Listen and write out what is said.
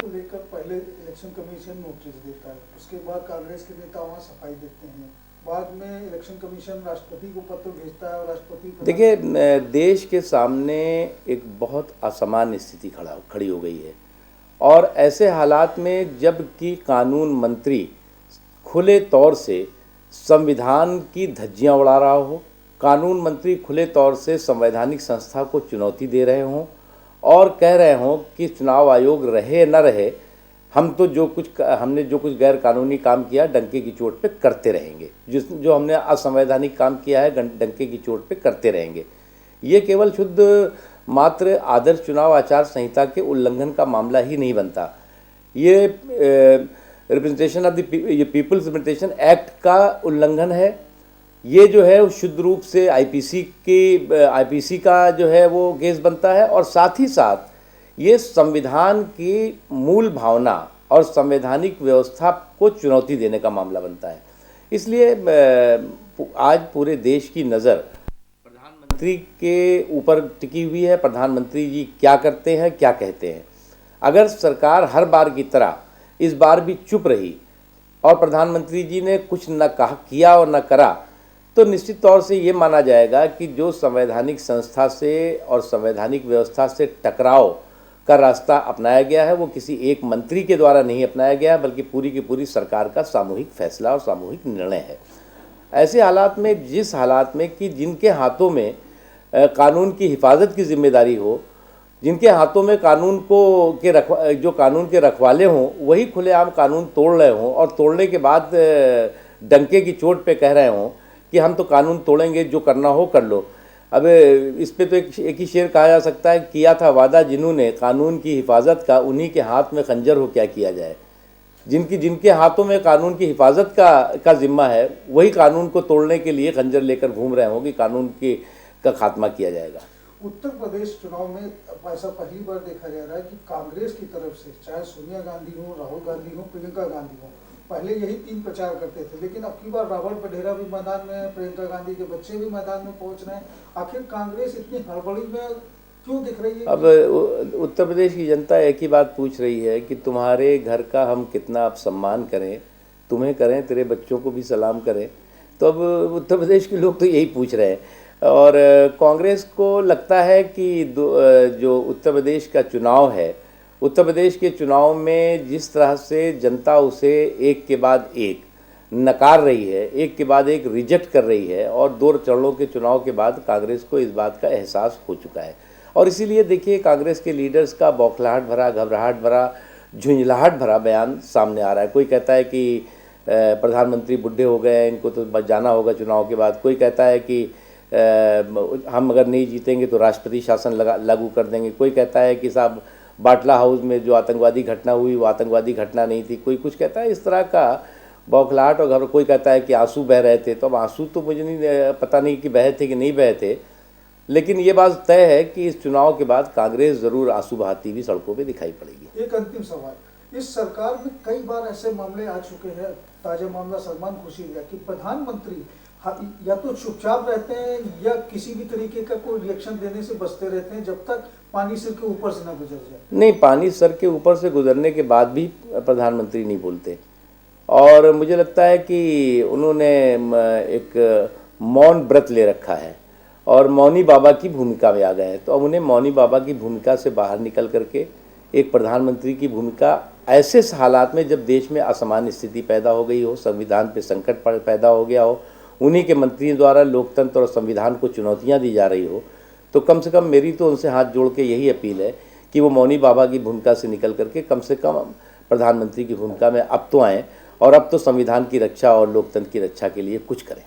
को लेकर पहले इलेक्शन कमीशन नोटिस देता है, उसके बाद कांग्रेस के नेता वहाँ सफाई देते हैं, बाद में इलेक्शन कमीशन राष्ट्रपति को पत्र भेजता है और राष्ट्रपति। देखिए, देश के सामने एक बहुत असामान्य स्थिति खड़ी हो गई है, और ऐसे हालात में जबकि कानून मंत्री खुले तौर से संविधान की धज्जियां उड़ा रहा हो, कानून मंत्री खुले तौर से संवैधानिक संस्था को चुनौती दे रहे हों और कह रहे हों कि चुनाव आयोग रहे न रहे, हमने जो कुछ गैर कानूनी काम किया डंके की चोट पे करते रहेंगे, जो हमने असंवैधानिक काम किया है डंके की चोट पे करते रहेंगे। ये केवल शुद्ध मात्र आदर्श चुनाव आचार संहिता के उल्लंघन का मामला ही नहीं बनता, ये representation of the peoples representation act का उल्लंघन है। ये जो है शुद्ध रूप से आईपीसी का जो है वो केस बनता है, और साथ ही साथ ये संविधान की मूल भावना और संवैधानिक व्यवस्था को चुनौती देने का मामला बनता है। इसलिए आज पूरे देश की नज़र प्रधानमंत्री के ऊपर टिकी हुई है। प्रधानमंत्री जी क्या करते हैं, क्या कहते हैं। अगर सरकार हर बार की तरह इस बार भी चुप रही और प्रधानमंत्री जी ने कुछ न किया और न करा, तो निश्चित तौर से ये माना जाएगा कि जो संवैधानिक संस्था से और संवैधानिक व्यवस्था से टकराव का रास्ता अपनाया गया है वो किसी एक मंत्री के द्वारा नहीं अपनाया गया है, बल्कि पूरी की पूरी सरकार का सामूहिक फैसला और सामूहिक निर्णय है। ऐसे हालात में, जिस हालात में कि जिनके हाथों में कानून की हिफाजत की जिम्मेदारी हो, जिनके हाथों में जो कानून के रखवाले हों, वही खुलेआम कानून तोड़ रहे हों और तोड़ने के बाद डंके की चोट पे कह रहे हों कि हम तो कानून तोड़ेंगे, जो करना हो कर लो। अब इस पे तो एक ही शेर कहा जा सकता है, किया था वादा जिन्होंने कानून की हिफाजत का, उन्हीं के हाथ में खंजर हो क्या किया जाए। जिनके हाथों में कानून की हिफाजत का जिम्मा है, वही कानून को तोड़ने के लिए खंजर लेकर घूम रहे हों कि कानून का खात्मा किया जाएगा। उत्तर प्रदेश चुनाव में ऐसा पहली बार देखा जा रहा है कि कांग्रेस की तरफ से, चाहे सोनिया गांधी हो, राहुल गांधी हो, प्रियंका गांधी हो, पहले यही तीन प्रचार करते थे, लेकिन अब की बार रावल बढेरा भी मैदान में है, प्रियंका गांधी के बच्चे भी मैदान में पहुंच रहे हैं। आखिर कांग्रेस इतनी हड़बड़ी में क्यों दिख रही है? अब उत्तर प्रदेश की जनता एक ही बात पूछ रही है कि तुम्हारे घर का हम कितना अब सम्मान करें, तुम्हें करें, तेरे बच्चों को भी सलाम करें। तो अब उत्तर प्रदेश के लोग तो यही पूछ रहे हैं, और कांग्रेस को लगता है कि जो उत्तर प्रदेश का चुनाव है, उत्तर प्रदेश के चुनाव में जिस तरह से जनता उसे एक के बाद एक नकार रही है, एक के बाद एक रिजेक्ट कर रही है, और 2 चरणों के चुनाव के बाद कांग्रेस को इस बात का एहसास हो चुका है। और इसीलिए देखिए, कांग्रेस के लीडर्स का बौखलाहट भरा, घबराहट भरा, झुंझलाहट भरा बयान सामने आ रहा है। कोई कहता है कि प्रधानमंत्री बुढ़े हो गए, इनको तो जाना होगा चुनाव के बाद। कोई कहता है कि हम अगर नहीं जीतेंगे तो राष्ट्रपति शासन लागू कर देंगे। कोई कहता है कि साहब बाटला हाउस में जो आतंकवादी घटना हुई वो आतंकवादी घटना नहीं थी। कोई कुछ कहता है, इस तरह का बौखलाहट। और कोई कहता है कि आंसू बह रहे थे। तो अब आंसू तो मुझे नहीं पता नहीं कि बहे थे कि नहीं बहे थे, लेकिन ये बात तय है कि इस चुनाव के बाद कांग्रेस ज़रूर आंसू बहाती हुई सड़कों पे दिखाई पड़ेगी। एक अंतिम सवाल, इस सरकार में कई बार ऐसे मामले आ चुके हैं, ताजा मामला सलमान खुर्शीद का, कि प्रधानमंत्री या तो चुपचाप रहते हैं या किसी भी तरीके का कोई रिएक्शन देने से बचते रहते हैं जब तक पानी सिर के ऊपर से ना गुजर जाए। नहीं, पानी सर के ऊपर से गुजरने के बाद भी प्रधानमंत्री नहीं बोलते, और मुझे लगता है कि उन्होंने एक मौन व्रत ले रखा है और मौनी बाबा की भूमिका में आ गए हैं। तो अब उन्हें मौनी बाबा की भूमिका से बाहर निकल करके एक प्रधानमंत्री की भूमिका, ऐसे हालात में जब देश में असामान्य स्थिति पैदा हो गई हो, संविधान पे संकट पैदा हो गया हो, उन्हीं के मंत्रियों द्वारा लोकतंत्र और संविधान को चुनौतियां दी जा रही हो, तो कम से कम मेरी तो उनसे हाथ जोड़ के यही अपील है कि वो मौनी बाबा की भूमिका से निकल करके कम से कम प्रधानमंत्री की भूमिका में अब तो आएँ, और अब तो संविधान की रक्षा और लोकतंत्र की रक्षा के लिए कुछ करें।